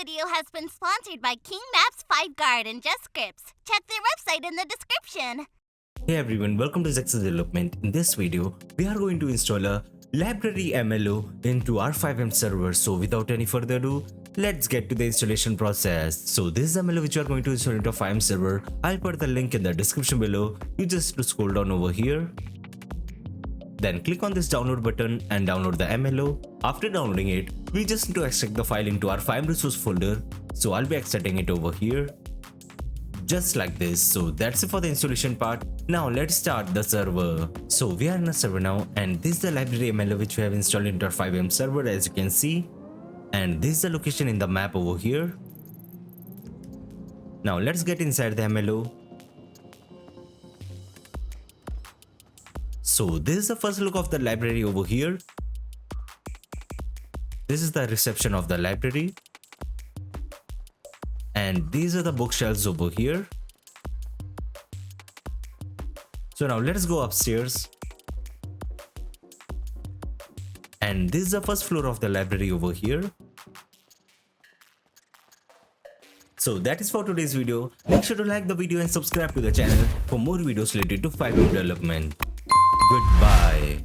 video has been sponsored by King Maps, FiveGuard, and JustScripts. Check their website in the description. Hey everyone, welcome to Zexus Development. In this video, we are going to install a library MLO into our FiveM server. So without any further ado, let's get to the installation process. So this is MLO which you are going to install into a FiveM server. I'll put the link in the description below. You just have to scroll down over here. Then click on this download button and download the MLO. After downloading it, we just need to extract the file into our FiveM resource folder. So I'll be extracting it over here. Just like this. So that's it for the installation part. Now let's start the server. So we are in a server now, and this is the library MLO which we have installed into our FiveM server, as you can see. And this is the location in the map over here. Now let's get inside the MLO. So this is the first look of the library over here. This is the reception of the library. And these are the bookshelves over here. So now let's go upstairs. And this is the first floor of the library over here. So that is for today's video. Make sure to like the video and subscribe to the channel for more videos related to FiveM development. Goodbye.